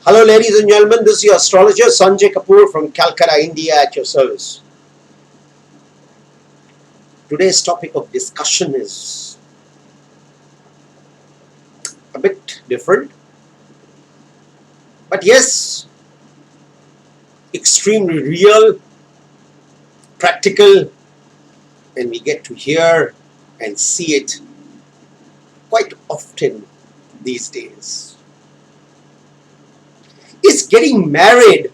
Hello ladies and gentlemen, this is your astrologer Sanjay Kapoor from Kolkata, India at your service. Today's topic of discussion is a bit different, but yes, extremely real, practical, and we get to hear and see it quite often these days. Is getting married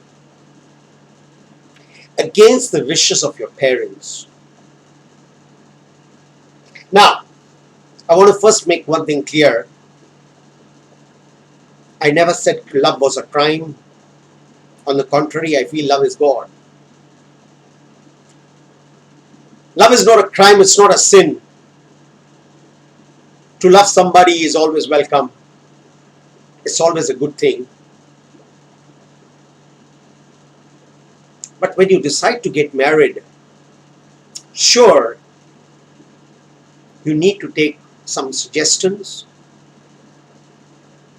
against the wishes of your parents? Now, I want to first make one thing clear. I never said love was a crime. On the contrary, I feel love is God. Love is not a crime, it's not a sin. To love somebody is always welcome. It's always a good thing. But when you decide to get married, sure, you need to take some suggestions.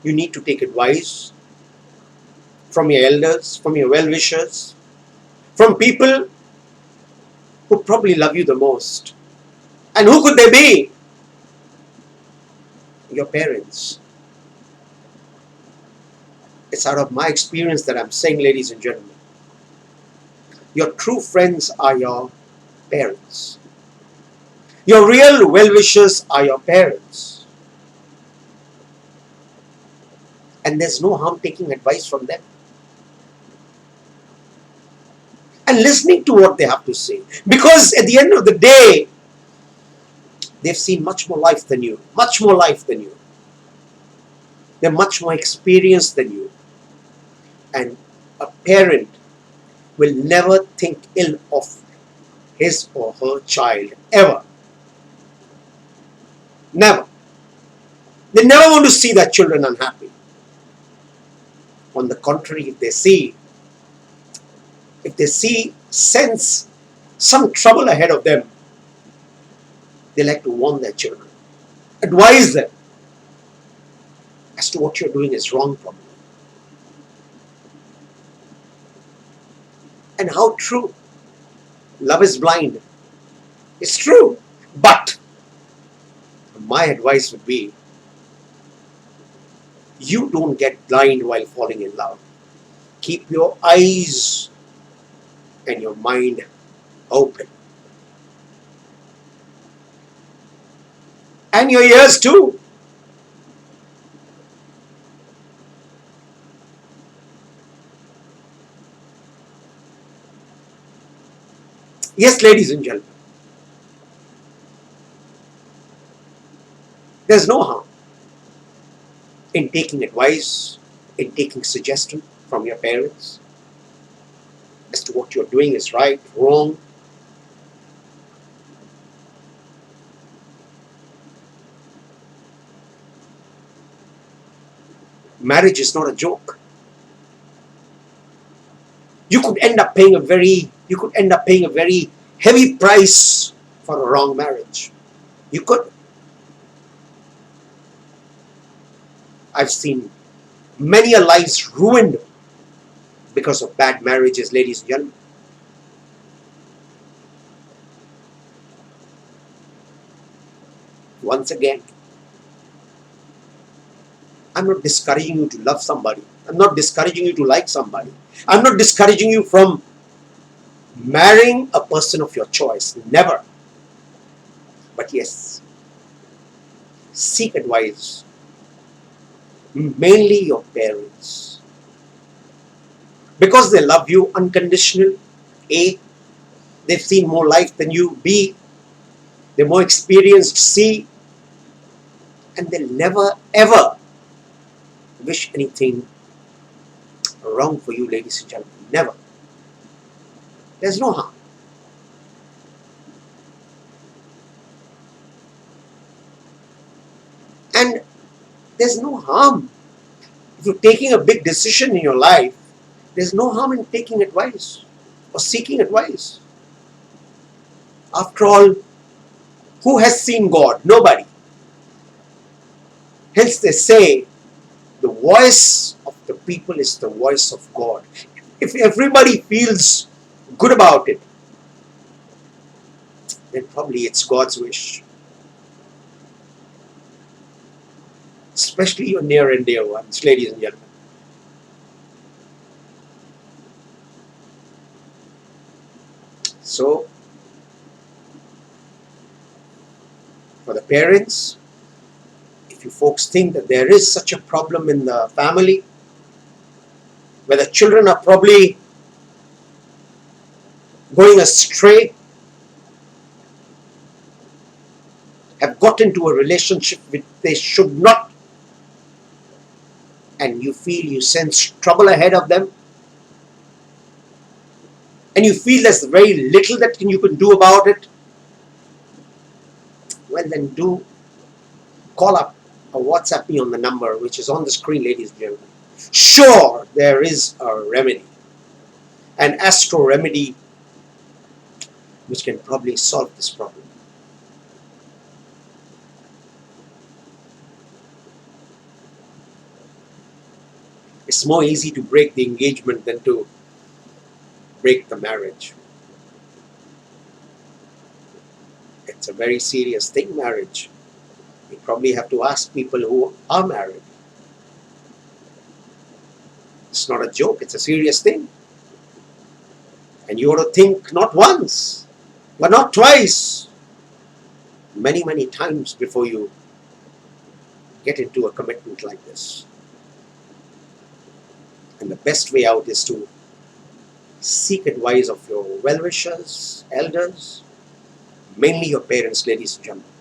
You need to take advice from your elders, from your well-wishers, from people who probably love you the most. And who could they be? Your parents. It's out of my experience that I'm saying, ladies and gentlemen. Your true friends are your parents. Your real well-wishers are your parents. And there's no harm taking advice from them and listening to what they have to say. Because at the end of the day, they've seen much more life than you. Much more life than you. They're much more experienced than you. And a parent will never think ill of his or her child, ever. Never. They never want to see their children unhappy. On the contrary, if they sense some trouble ahead of them, they like to warn their children, advise them as to what you're doing is wrong probably. And how true. Love is blind. It's true. But my advice would be, you don't get blind while falling in love. Keep your eyes and your mind open. And your ears too. Yes, ladies and gentlemen, there's no harm in taking advice, in taking suggestion from your parents as to what you're doing is right, wrong. Marriage is not a joke. You could end up paying a very heavy price for a wrong marriage. You could. I've seen many a lives ruined because of bad marriages, ladies and gentlemen. Once again, I'm not discouraging you to love somebody. I'm not discouraging you to like somebody. I'm not discouraging you from marrying a person of your choice. Never. But yes, seek advice. Mainly your parents. Because they love you unconditionally. A, they've seen more life than you. B, they're more experienced. C, and they'll never ever wish anything wrong for you, ladies and gentlemen. Never. There's no harm. And there's no harm. If you're taking a big decision in your life, there's no harm in taking advice or seeking advice. After all, who has seen God? Nobody. Hence they say, the voice of the people is the voice of God. If everybody feels good about it, then probably it's God's wish. Especially your near and dear ones, ladies and gentlemen. So, for the parents, if you folks think that there is such a problem in the family, where the children are probably going astray, have got into a relationship which they should not, and you feel you sense trouble ahead of them, and you feel there's very little that you can do about it, well then do call up or WhatsApp me on the number which is on the screen, ladies and gentlemen. Sure, there is a remedy, an astro remedy which can probably solve this problem. It's more easy to break the engagement than to break the marriage. It's a very serious thing, marriage. You probably have to ask people who are married. It's not a joke, it's a serious thing. And you ought to think not once, but not twice, many, many times before you get into a commitment like this. And the best way out is to seek advice of your well-wishers, elders, mainly your parents, ladies and gentlemen.